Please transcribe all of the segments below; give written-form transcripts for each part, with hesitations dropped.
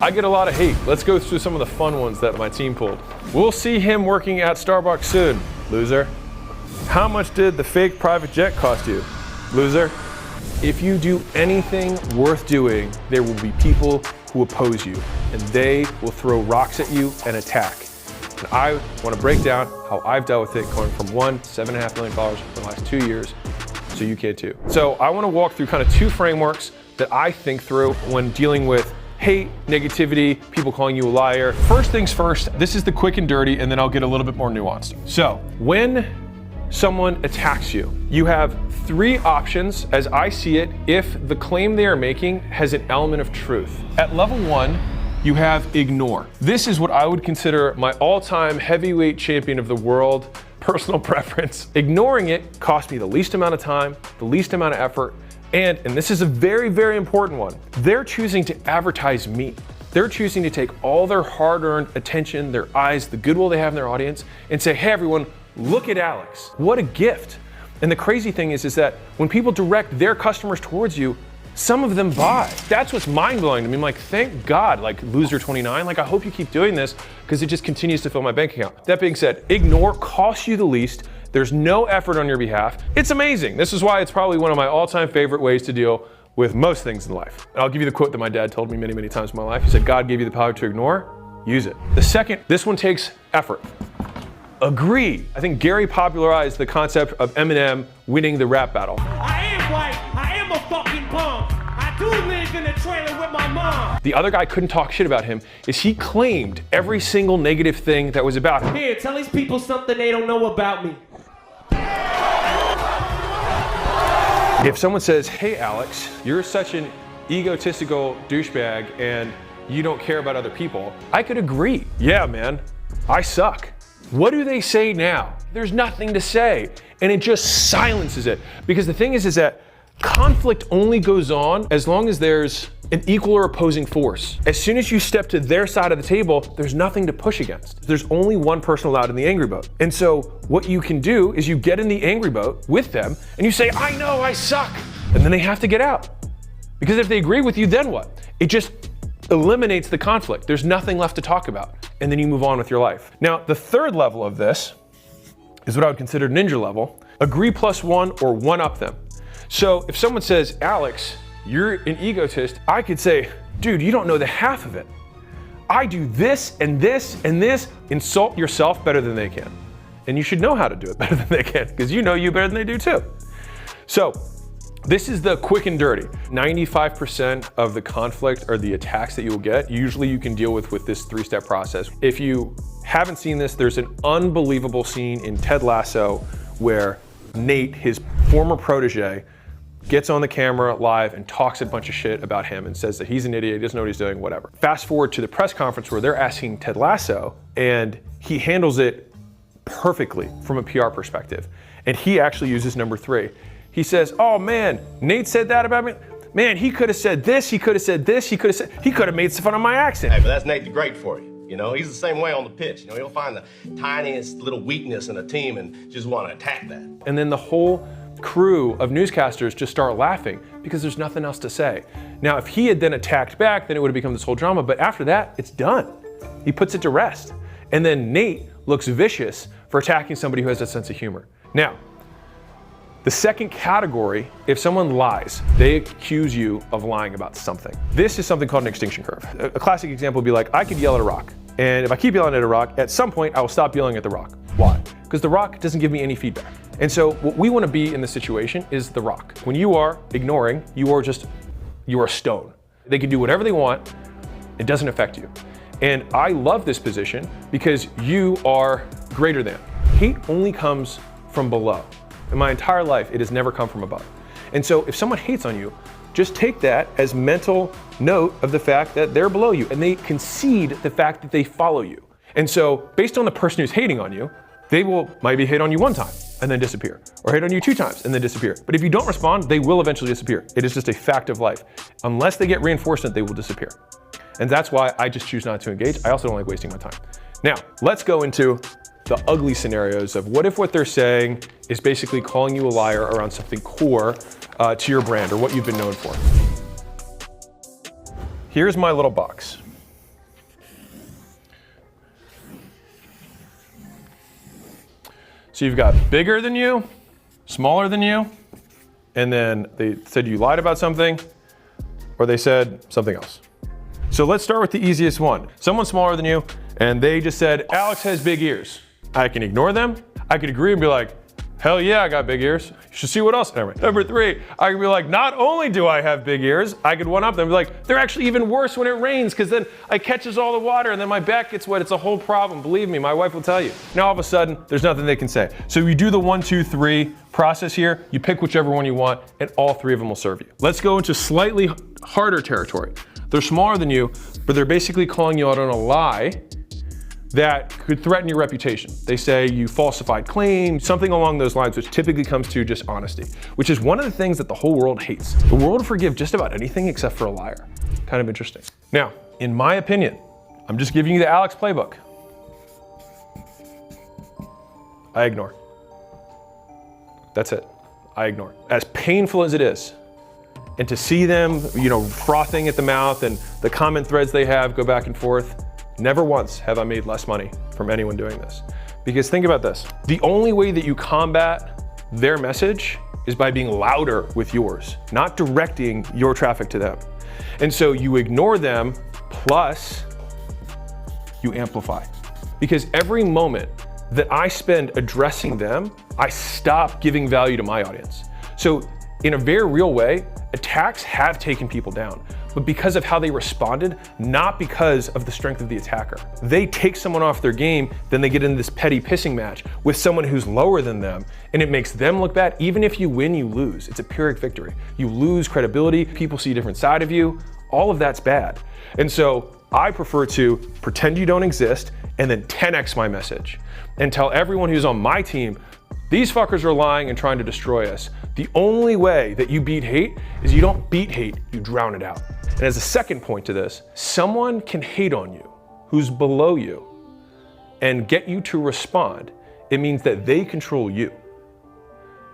I get a lot of hate. Let's go through some of the fun ones that my team pulled. We'll see him working at Starbucks soon. Loser. How much did the fake private jet cost you? Loser. If you do anything worth doing, there will be people who oppose you, and they will throw rocks at you and attack. And I want to break down how I've dealt with it, going from $1 to $7.5 million for the last 2 years, so you can too. So I want to walk through kind of two frameworks that I think through when dealing with hate, negativity, people calling you a liar. First things first, this is the quick and dirty, and then I'll get a little bit more nuanced. So when someone attacks you, you have three options as I see it if the claim they are making has an element of truth. At level one, you have ignore. This is what I would consider my all-time heavyweight champion of the world personal preference. Ignoring it cost me the least amount of time, the least amount of effort, and this is a very, very important one, they're choosing to advertise me. They're choosing to take all their hard-earned attention, their eyes, the goodwill they have in their audience, and say, hey everyone, look at Alex. What a gift. And the crazy thing is that when people direct their customers towards you, some of them buy. That's what's mind-blowing to me. I'm like, thank God, like loser 29, like I hope you keep doing this because it just continues to fill my bank account. That being said, ignore costs you the least. There's no effort on your behalf. It's amazing. This is why it's probably one of my all-time favorite ways to deal with most things in life. And I'll give you the quote that my dad told me many, many times in my life. He said, God gave you the power to ignore, use it. The second, this one takes effort. Agree. I think Gary popularized the concept of Eminem winning the rap battle. I am white, I am a fucking punk. I do live in a trailer with my mom. The other guy couldn't talk shit about him is he claimed every single negative thing that was about him. Here, tell these people something they don't know about me. If someone says, hey Alex, you're such an egotistical douchebag and you don't care about other people, I could agree. Yeah, man, I suck. What do they say now? There's nothing to say, and it just silences it. Because the thing is that conflict only goes on as long as there's an equal or opposing force. As soon as you step to their side of the table, there's nothing to push against. There's only one person allowed in the angry boat. And so what you can do is you get in the angry boat with them and you say, I know I suck. And then they have to get out. Because if they agree with you, then what? It just eliminates the conflict. There's nothing left to talk about. And then you move on with your life. Now, the third level of this is what I would consider ninja level. Agree plus one or one up them. So if someone says, Alex, you're an egotist, I could say, dude, you don't know the half of it. I do this and this and this. Insult yourself better than they can. And you should know how to do it better than they can because you know you better than they do too. So this is the quick and dirty. 95% of the conflict or the attacks that you will get, usually you can deal with this three-step process. If you haven't seen this, there's an unbelievable scene in Ted Lasso where Nate, his former protege, gets on the camera live and talks a bunch of shit about him and says that he's an idiot, he doesn't know what he's doing, whatever. Fast forward to the press conference where they're asking Ted Lasso, and he handles it perfectly from a PR perspective. And he actually uses number 3. He says, oh man, Nate said that about me? Man, he could have said this, he could have said this, he could have made fun of my accent. Hey, but that's Nate the Great for you. You know, he's the same way on the pitch. You know, he'll find the tiniest little weakness in a team and just want to attack that. And then the whole crew of newscasters just start laughing because there's nothing else to say. Now, if he had then attacked back, then it would have become this whole drama, but after that, it's done. He puts it to rest. And then Nate looks vicious for attacking somebody who has a sense of humor. Now, the second category, if someone lies, they accuse you of lying about something. This is something called an extinction curve. A classic example would be like, I could yell at a rock. And if I keep yelling at a rock, at some point I will stop yelling at the rock. Why? Because the rock doesn't give me any feedback. And so what we want to be in this situation is the rock. When you are ignoring, you are a stone. They can do whatever they want. It doesn't affect you. And I love this position because you are greater than. Hate only comes from below. In my entire life, it has never come from above. And so if someone hates on you, just take that as mental note of the fact that they're below you and they concede the fact that they follow you. And so based on the person who's hating on you, they will maybe hate on you one time and then disappear, or hate on you 2 times and then disappear. But if you don't respond, they will eventually disappear. It is just a fact of life. Unless they get reinforcement, they will disappear. And that's why I just choose not to engage. I also don't like wasting my time. Now, let's go into the ugly scenarios of what if what they're saying is basically calling you a liar around something core to your brand or what you've been known for. Here's my little box. So you've got bigger than you, smaller than you, and then they said you lied about something, or they said something else. So let's start with the easiest one. Someone smaller than you, and they just said, Alex has big ears. I can ignore them. I could agree and be like, hell yeah, I got big ears. You should see what else. Number 3, I could be like, not only do I have big ears, I could one up them and be like, they're actually even worse when it rains because then I catches all the water and then my back gets wet. It's a whole problem. Believe me, my wife will tell you. Now all of a sudden, there's nothing they can say. So you do the 1, 2, 3 process here. You pick whichever one you want and all 3 of them will serve you. Let's go into slightly harder territory. They're smaller than you, but they're basically calling you out on a lie that could threaten your reputation. They say you falsified claims, something along those lines, which typically comes to just honesty, which is one of the things that the whole world hates. The world will forgive just about anything except for a liar. Kind of interesting. Now, in my opinion, I'm just giving you the Alex playbook. I ignore. That's it. I ignore. As painful as it is, and to see them, frothing at the mouth and the comment threads they have go back and forth, never once have I made less money from anyone doing this. Because think about this, the only way that you combat their message is by being louder with yours, not directing your traffic to them. And so you ignore them, plus you amplify. Because every moment that I spend addressing them, I stop giving value to my audience. So in a very real way, attacks have taken people down, but because of how they responded, not because of the strength of the attacker. They take someone off their game, then they get into this petty pissing match with someone who's lower than them, and it makes them look bad. Even if you win, you lose. It's a Pyrrhic victory. You lose credibility, people see a different side of you, all of that's bad. And so I prefer to pretend you don't exist and then 10x my message and tell everyone who's on my team, these fuckers are lying and trying to destroy us. The only way that you beat hate is you don't beat hate, you drown it out. And as a second point to this, someone can hate on you who's below you and get you to respond. It means that they control you.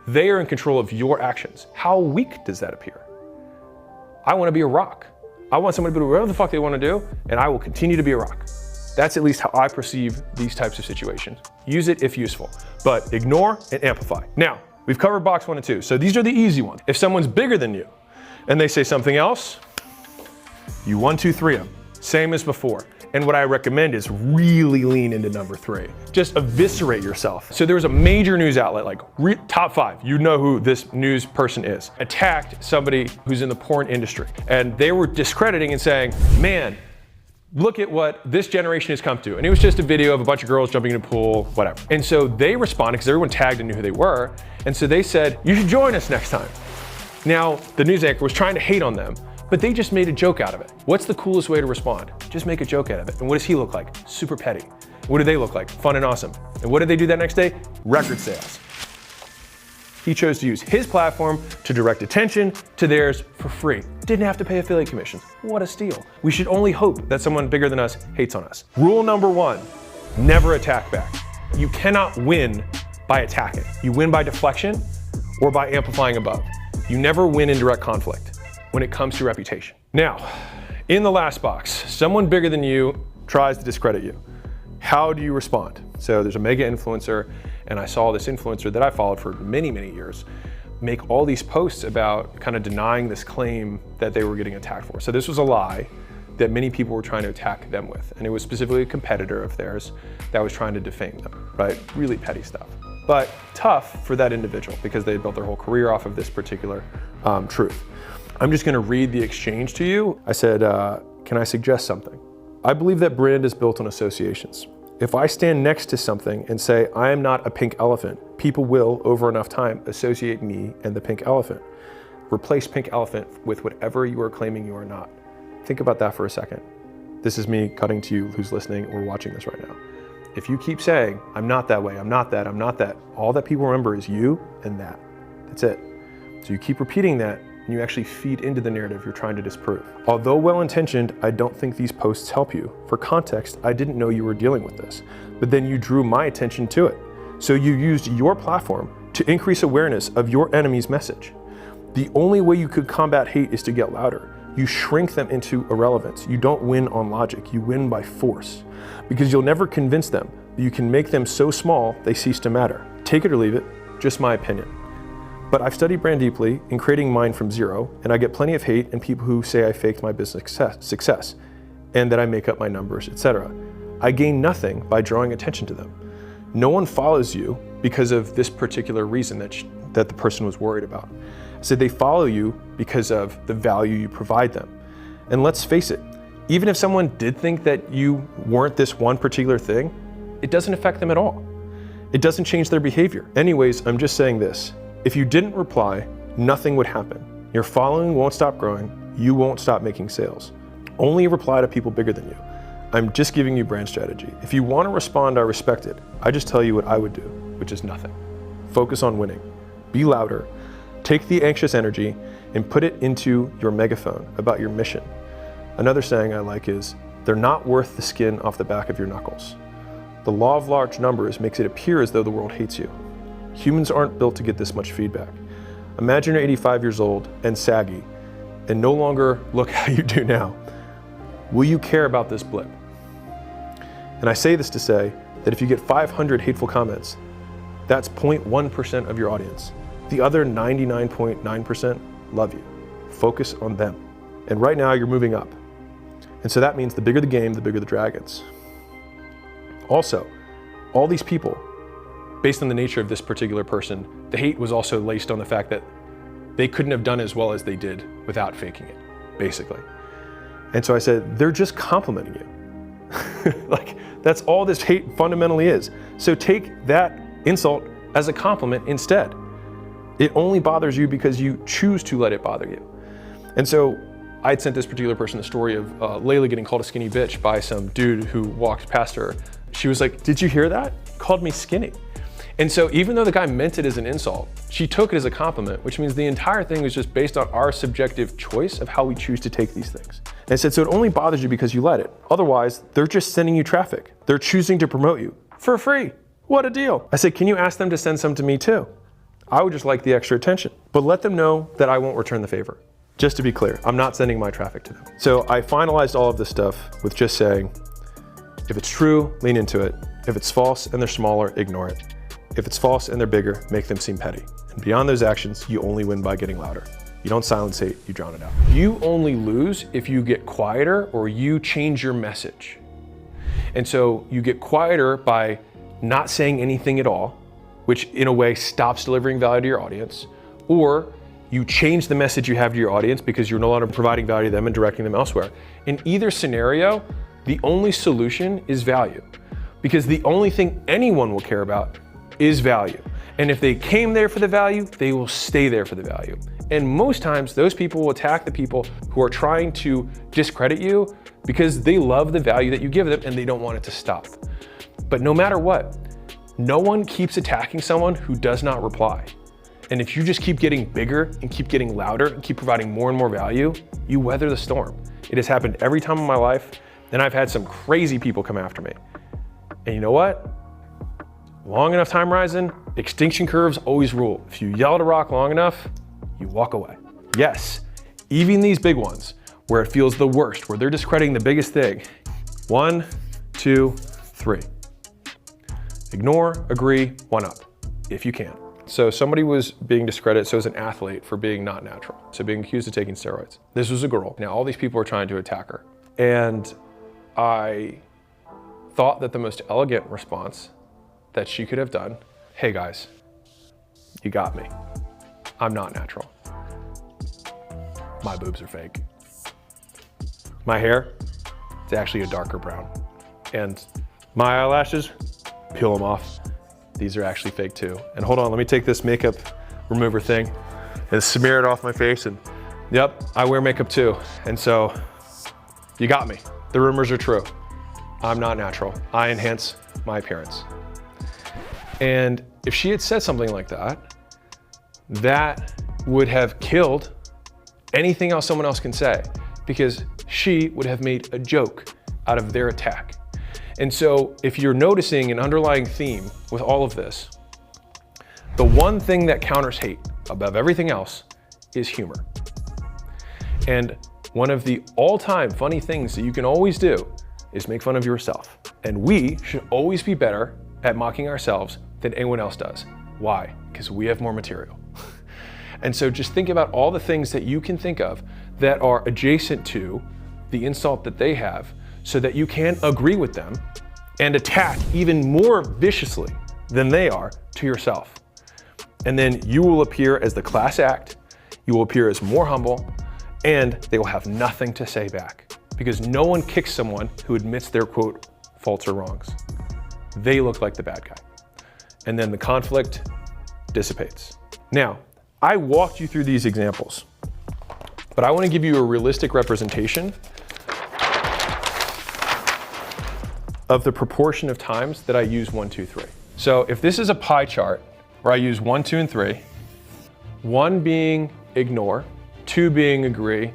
They are in control of your actions. How weak does that appear? I want to be a rock. I want somebody to do whatever the fuck they want to do, and I will continue to be a rock. That's at least how I perceive these types of situations. Use it if useful, but ignore and amplify. Now, we've covered box 1 and 2, so these are the easy ones. If someone's bigger than you and they say something else, you 1, 2, 3 them, same as before. And what I recommend is really lean into number 3. Just eviscerate yourself. So there was a major news outlet, like top 5, you know who this news person is, attacked somebody who's in the porn industry. And they were discrediting and saying, man, look at what this generation has come to. And it was just a video of a bunch of girls jumping in a pool, whatever. And so they responded, because everyone tagged and knew who they were. And so they said, you should join us next time. Now, the news anchor was trying to hate on them, but they just made a joke out of it. What's the coolest way to respond? Just make a joke out of it. And what does he look like? Super petty. What do they look like? Fun and awesome. And what did they do that next day? Record sales. He chose to use his platform to direct attention to theirs for free. Didn't have to pay affiliate commissions. What a steal. We should only hope that someone bigger than us hates on us. Rule number 1, never attack back. You cannot win by attacking. You win by deflection or by amplifying above. You never win in direct conflict when it comes to reputation. Now, in the last box, someone bigger than you tries to discredit you. How do you respond? So there's a mega influencer, and I saw this influencer that I followed for many, many years make all these posts about kind of denying this claim that they were getting attacked for. So this was a lie that many people were trying to attack them with. And it was specifically a competitor of theirs that was trying to defame them, right? Really petty stuff. But tough for that individual because they had built their whole career off of this particular truth. I'm just gonna read the exchange to you. I said, can I suggest something? I believe that brand is built on associations. If I stand next to something and say, I am not a pink elephant, people will, over enough time, associate me and the pink elephant. Replace pink elephant with whatever you are claiming you are not. Think about that for a second. This is me cutting to you who's listening or watching this right now. If you keep saying, I'm not that way, I'm not that, I'm not that, all that people remember is you and that. That's it. So you keep repeating that, and you actually feed into the narrative you're trying to disprove. Although well-intentioned, I don't think these posts help you. For context, I didn't know you were dealing with this, but then you drew my attention to it. So you used your platform to increase awareness of your enemy's message. The only way you could combat hate is to get louder. You shrink them into irrelevance. You don't win on logic, you win by force. Because you'll never convince them you can make them so small they cease to matter. Take it or leave it, just my opinion. But I've studied brand deeply in creating mine from zero, and I get plenty of hate and people who say I faked my business success and that I make up my numbers, etc. I gain nothing by drawing attention to them. No one follows you because of this particular reason that the person was worried about. I said they follow you because of the value you provide them. And let's face it, even if someone did think that you weren't this one particular thing, it doesn't affect them at all. It doesn't change their behavior. Anyways, I'm just saying this. If you didn't reply, nothing would happen. Your following won't stop growing. You won't stop making sales. Only reply to people bigger than you. I'm just giving you brand strategy. If you want to respond, I respect it. I just tell you what I would do, which is nothing. Focus on winning. Be louder. Take the anxious energy and put it into your megaphone about your mission. Another saying I like is, they're not worth the skin off the back of your knuckles. The law of large numbers makes it appear as though the world hates you. Humans aren't built to get this much feedback. Imagine you're 85 years old and saggy and no longer look how you do now. Will you care about this blip? And I say this to say that if you get 500 hateful comments, that's 0.1% of your audience. The other 99.9% love you. Focus on them. And right now you're moving up. And so that means the bigger the game, the bigger the dragons. Also, all these people, based on the nature of this particular person, the hate was also laced on the fact that they couldn't have done as well as they did without faking it, basically. And so I said, they're just complimenting you. Like, that's all this hate fundamentally is. So take that insult as a compliment instead. It only bothers you because you choose to let it bother you. And so I'd sent this particular person a story of Layla getting called a skinny bitch by some dude who walked past her. She was like, did you hear that? Called me skinny. And so even though the guy meant it as an insult, she took it as a compliment, which means the entire thing was just based on our subjective choice of how we choose to take these things. And I said, so it only bothers you because you let it. Otherwise, they're just sending you traffic. They're choosing to promote you for free. What a deal. I said, can you ask them to send some to me too? I would just like the extra attention, but let them know that I won't return the favor. Just to be clear, I'm not sending my traffic to them. So I finalized all of this stuff with just saying, if it's true, lean into it. If it's false and they're smaller, ignore it. If it's false and they're bigger, make them seem petty. And beyond those actions, you only win by getting louder. You don't silence hate, you drown it out. You only lose if you get quieter or you change your message. And so you get quieter by not saying anything at all, which in a way stops delivering value to your audience, or you change the message you have to your audience because you're no longer providing value to them and directing them elsewhere. In either scenario, the only solution is value, because the only thing anyone will care about is value. And if they came there for the value, they will stay there for the value. And most times those people will attack the people who are trying to discredit you because they love the value that you give them and they don't want it to stop. But no matter what, no one keeps attacking someone who does not reply. And if you just keep getting bigger and keep getting louder and keep providing more and more value, you weather the storm. It has happened every time in my life, and I've had some crazy people come after me. And you know what? Long enough time horizon, extinction curves always rule. If you yell at a rock long enough, you walk away. Yes, even these big ones, where it feels the worst, where they're discrediting the biggest thing. 1, 2, 3. Ignore, agree, one up, if you can. So somebody was being discredited, so as an athlete, for being not natural. So being accused of taking steroids. This was a girl. Now all these people are trying to attack her. And I thought that the most elegant response that she could have done, hey guys, you got me. I'm not natural. My boobs are fake. My hair, it's actually a darker brown. And my eyelashes, peel them off. These are actually fake too. And hold on, let me take this makeup remover thing and smear it off my face. And yep, I wear makeup too. And so you got me. The rumors are true. I'm not natural. I enhance my appearance. And if she had said something like that, that would have killed anything else someone else can say, because she would have made a joke out of their attack. And so if you're noticing an underlying theme with all of this, the one thing that counters hate above everything else is humor. And one of the all-time funny things that you can always do is make fun of yourself. And we should always be better at mocking ourselves than anyone else does. Why? Because we have more material. And so just think about all the things that you can think of that are adjacent to the insult that they have so that you can agree with them and attack even more viciously than they are to yourself. And then you will appear as the class act, you will appear as more humble, and they will have nothing to say back. Because no one kicks someone who admits their, quote, faults or wrongs. They look like the bad guy. And then the conflict dissipates. Now, I walked you through these examples, but I want to give you a realistic representation of the proportion of times that I use 1, 2, 3. So if this is a pie chart where I use 1, 2, and 3, 1 being ignore, 2 being agree,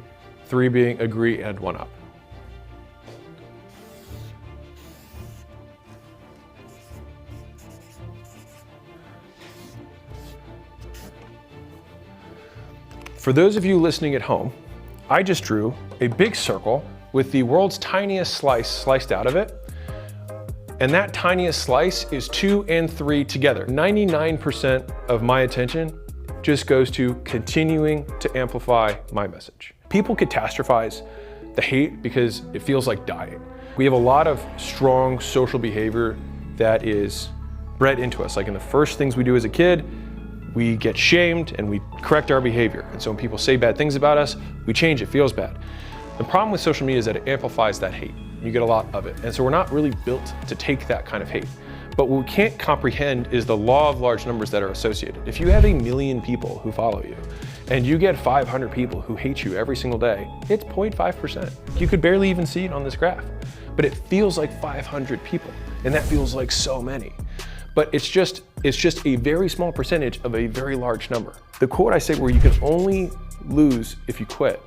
3 being agree and 1 up. For those of you listening at home, I just drew a big circle with the world's tiniest slice sliced out of it. And that tiniest slice is 2 and 3 together. 99% of my attention just goes to continuing to amplify my message. People catastrophize the hate because it feels like dying. We have a lot of strong social behavior that is bred into us. Like in the first things we do as a kid, we get shamed and we correct our behavior. And so when people say bad things about us, we change, it feels bad. The problem with social media is that it amplifies that hate. You get a lot of it. And so we're not really built to take that kind of hate. But what we can't comprehend is the law of large numbers that are associated. If you have 1 million people who follow you and you get 500 people who hate you every single day, it's 0.5%. You could barely even see it on this graph, but it feels like 500 people. And that feels like so many. But it's just a very small percentage of a very large number. The quote I say where you can only lose if you quit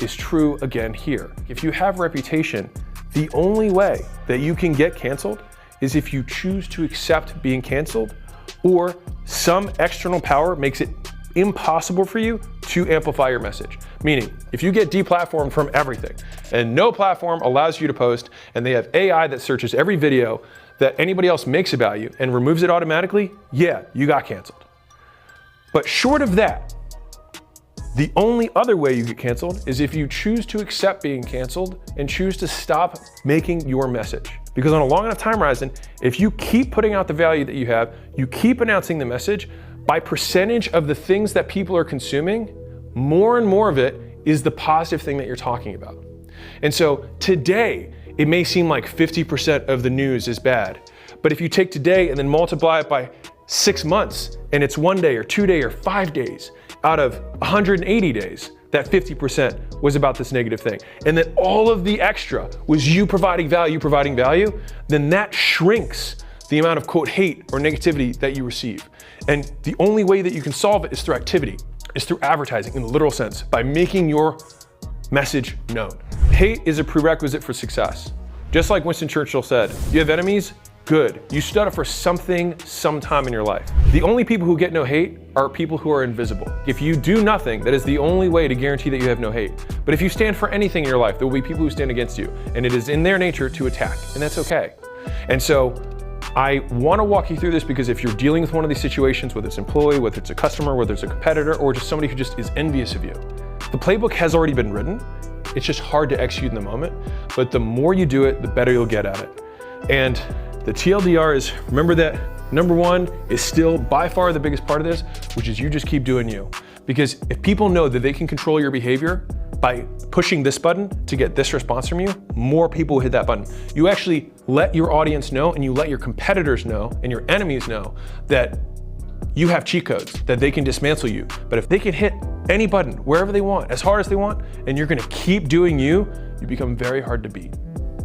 is true again here. If you have reputation, the only way that you can get canceled is if you choose to accept being canceled or some external power makes it impossible for you to amplify your message. Meaning, if you get deplatformed from everything and no platform allows you to post and they have AI that searches every video that anybody else makes about you and removes it automatically, yeah, you got canceled. But short of that, the only other way you get canceled is if you choose to accept being canceled and choose to stop making your message. Because on a long enough time horizon, if you keep putting out the value that you have, you keep announcing the message, by percentage of the things that people are consuming, more and more of it is the positive thing that you're talking about. And so today, it may seem like 50% of the news is bad, but if you take today and then multiply it by 6 months, and it's 1 day or 2 days or 5 days out of 180 days, that 50% was about this negative thing. And then all of the extra was you providing value, then that shrinks the amount of quote hate or negativity that you receive. And the only way that you can solve it is through activity, is through advertising in the literal sense, by making your message known. Hate is a prerequisite for success. Just like Winston Churchill said, you have enemies? Good. You stood up for something sometime in your life. The only people who get no hate are people who are invisible. If you do nothing, that is the only way to guarantee that you have no hate. But if you stand for anything in your life, there will be people who stand against you, and it is in their nature to attack, and that's okay. And so I want to walk you through this because if you're dealing with one of these situations, whether it's an employee, whether it's a customer, whether it's a competitor, or just somebody who just is envious of you, the playbook has already been written. It's just hard to execute in the moment, but the more you do it, the better you'll get at it. And the TLDR is, remember that number 1 is still by far the biggest part of this, which is you just keep doing you. Because if people know that they can control your behavior by pushing this button to get this response from you, more people will hit that button. You actually let your audience know and you let your competitors know and your enemies know that you have cheat codes, that they can dismantle you. But if they can hit any button, wherever they want, as hard as they want, and you're gonna keep doing you, you become very hard to beat.